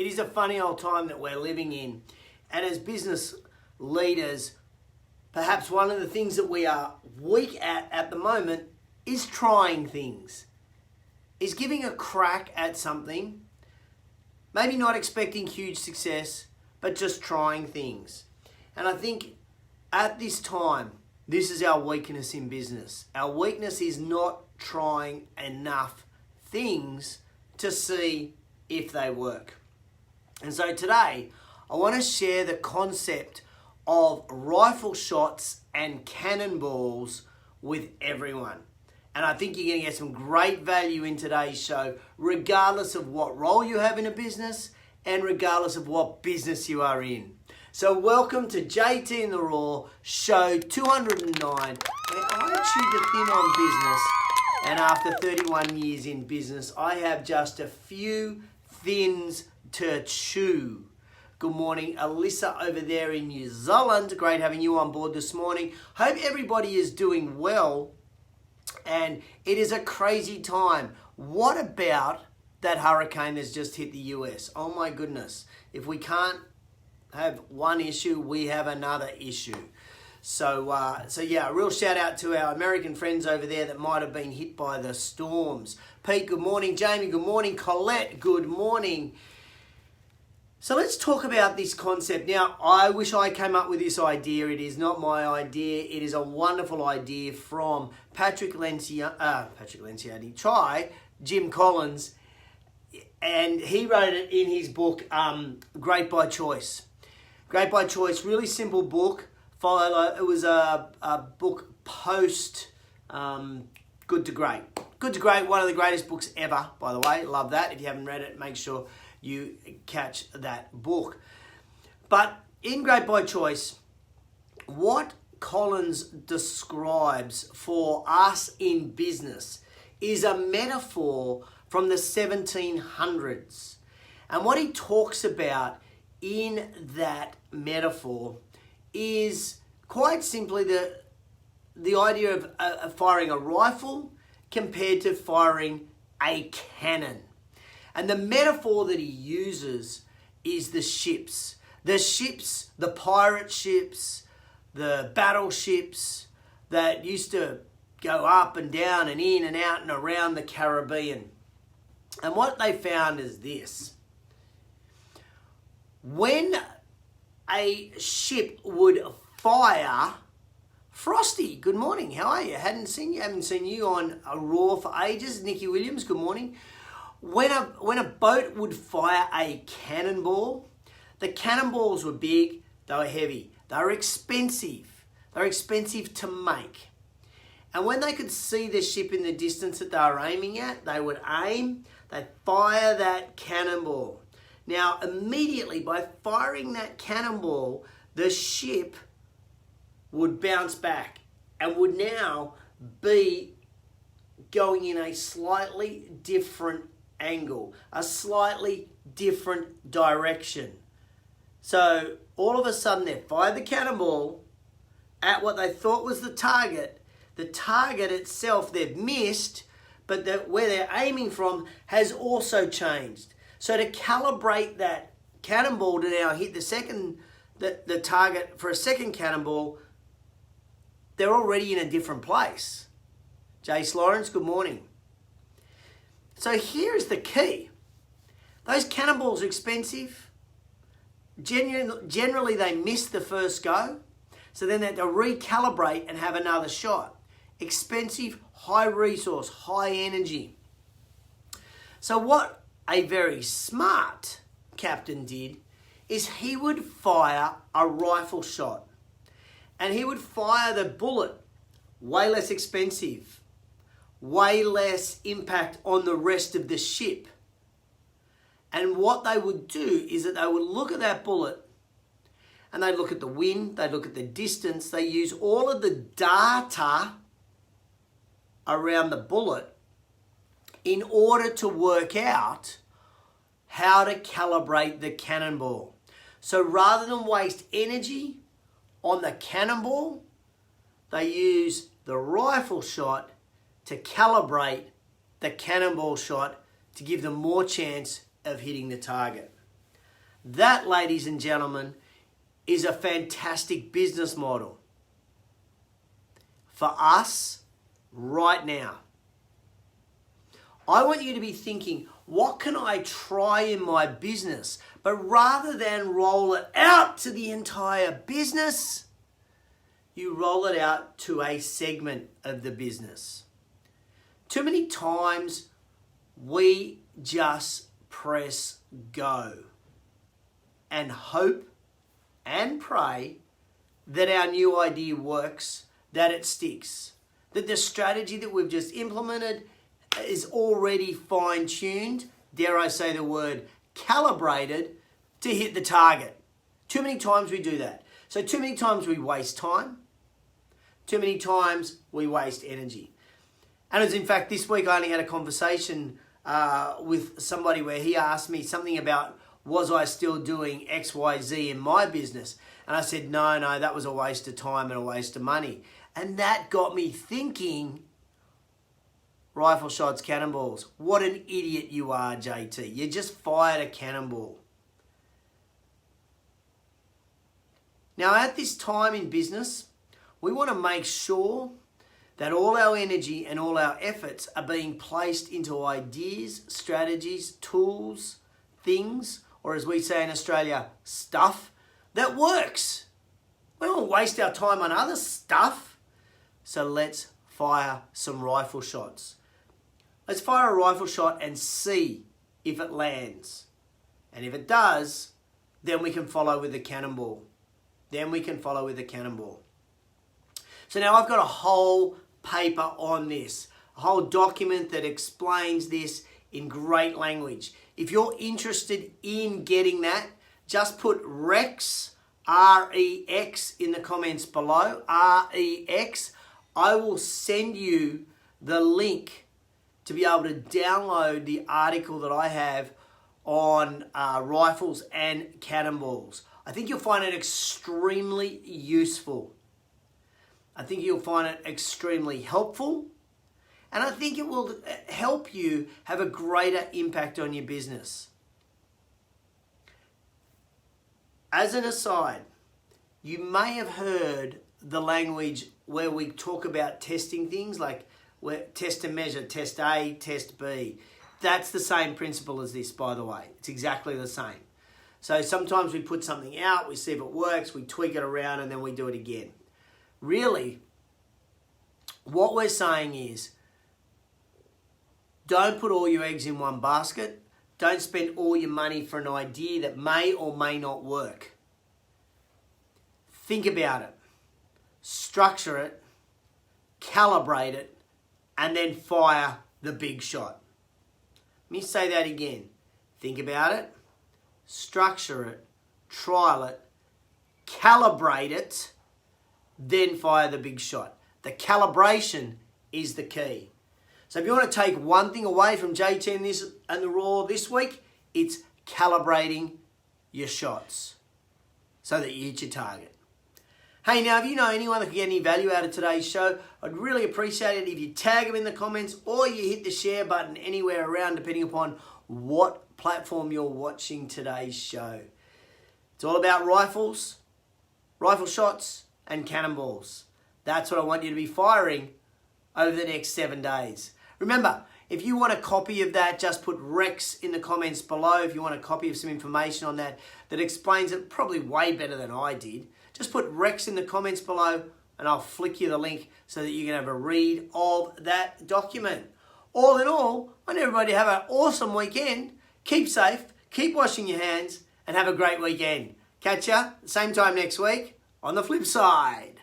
It is a funny old time that we're living in. And as business leaders, perhaps one of the things that we are weak at the moment is trying things. Is giving a crack at something, maybe not expecting huge success, but just trying things. And I think at this time, this is our weakness in business. Our weakness is not trying enough things to see if they work. And so today, I want to share the concept of rifle shots and cannonballs with everyone. And I think you're going to get some great value in today's show, regardless of what role you have in a business and regardless of what business you are in. So welcome to JTinTheRaw, show 209, where I chew the thin on business. And after 31 years in business, I have just a few thins to chew. Good morning, Alyssa over there in New Zealand. Great having you on board this morning. Hope everybody is doing well. And it is a crazy time. What about that hurricane that's just hit the US? Oh my goodness. If we can't have one issue, we have another issue. So yeah, a real shout out to our American friends over there that might have been hit by the storms. Pete, good morning. Jamie, good morning. Colette, good morning. So let's talk about this concept. Now, I wish I came up with this idea. It is not my idea. It is a wonderful idea from Patrick Lencioni. Try Jim Collins. And he wrote it in his book, Great by Choice. Great by Choice, really simple book. It was a book post Good to Great. Good to Great, one of the greatest books ever, by the way. Love that. If you haven't read it, make sure you catch that book. But in Great by Choice, what Collins describes for us in business is a metaphor from the 1700s. And what he talks about in that metaphor is quite simply the idea of firing a rifle compared to firing a cannon. And the metaphor that he uses is the ships. The ships, the pirate ships, the battleships that used to go up and down and in and out and around the Caribbean. And what they found is this. When a ship would fire, Frosty, good morning, how are you? Haven't seen you on a Raw for ages. Nikki Williams, good morning. When a boat would fire a cannonball, the cannonballs were big, they were heavy, they were expensive. They were expensive to make. And when they could see the ship in the distance that they were aiming at, they would aim, they'd fire that cannonball. Now, immediately by firing that cannonball, the ship would bounce back and would now be going in a slightly different angle, a slightly different direction. So all of a sudden they fired the cannonball at what they thought was the target. The target itself they've missed, but where they're aiming from has also changed. So to calibrate that cannonball to now hit the target for a second cannonball, they're already in a different place. Jace Lawrence, good morning. So here's the key. Those cannonballs are expensive. Generally, they miss the first go. So then they have to recalibrate and have another shot. Expensive, high resource, high energy. So what a very smart captain did is he would fire a rifle shot. And he would fire the bullet, way less expensive, way less impact on the rest of the ship. And what they would do is that they would look at that bullet and they'd look at the wind, they'd look at the distance, they use all of the data around the bullet in order to work out how to calibrate the cannonball. So rather than waste energy on the cannonball, they use the rifle shot to calibrate the cannonball shot to give them more chance of hitting the target. That, ladies and gentlemen, is a fantastic business model for us right now. I want you to be thinking, what can I try in my business? But rather than roll it out to the entire business, you roll it out to a segment of the business. Too many times we just press go and hope and pray that our new idea works, that it sticks, that the strategy that we've just implemented is already fine-tuned, dare I say the word, calibrated to hit the target. Too many times we do that. So too many times we waste time. Too many times we waste energy. And as in fact, this week I only had a conversation with somebody where he asked me something about, was I still doing X, Y, Z in my business? And I said, no, that was a waste of time and a waste of money. And that got me thinking, rifle shots, cannonballs. What an idiot you are, JT. You just fired a cannonball. Now, at this time in business, we want to make sure that all our energy and all our efforts are being placed into ideas, strategies, tools, things, or as we say in Australia, stuff that works. We don't waste our time on other stuff. So let's fire some rifle shots. Let's fire a rifle shot and see if it lands. And if it does, then we can follow with the cannonball. So now I've got a whole paper on this, a whole document that explains this in great language. If you're interested in getting that, just put REX, R-E-X, in the comments below, R-E-X. I will send you the link to be able to download the article that I have on rifles and cannonballs. I think you'll find it extremely useful. I think you'll find it extremely helpful. And I think it will help you have a greater impact on your business. As an aside, you may have heard the language where we talk about testing things like test and measure, test A, test B. That's the same principle as this, by the way. It's exactly the same. So sometimes we put something out, we see if it works, we tweak it around, and then we do it again. Really, what we're saying is, don't put all your eggs in one basket. Don't spend all your money for an idea that may or may not work. Think about it, structure it, calibrate it, and then fire the big shot. Let me say that again. Think about it, structure it, trial it, calibrate it, then fire the big shot. The calibration is the key. So if you want to take one thing away from JTinTheRaw this week, it's calibrating your shots so that you hit your target. Hey, now if you know anyone that can get any value out of today's show, I'd really appreciate it if you tag them in the comments or you hit the share button anywhere around, depending upon what platform you're watching today's show. It's all about rifles, rifle shots, and cannonballs. That's what I want you to be firing over the next 7 days. Remember, if you want a copy of that, just put REX in the comments below. If you want a copy of some information on that explains it probably way better than I did, just put REX in the comments below and I'll flick you the link so that you can have a read of that document. All in all, I want everybody to have an awesome weekend. Keep safe, keep washing your hands, and have a great weekend. Catch ya same time next week on the flip side.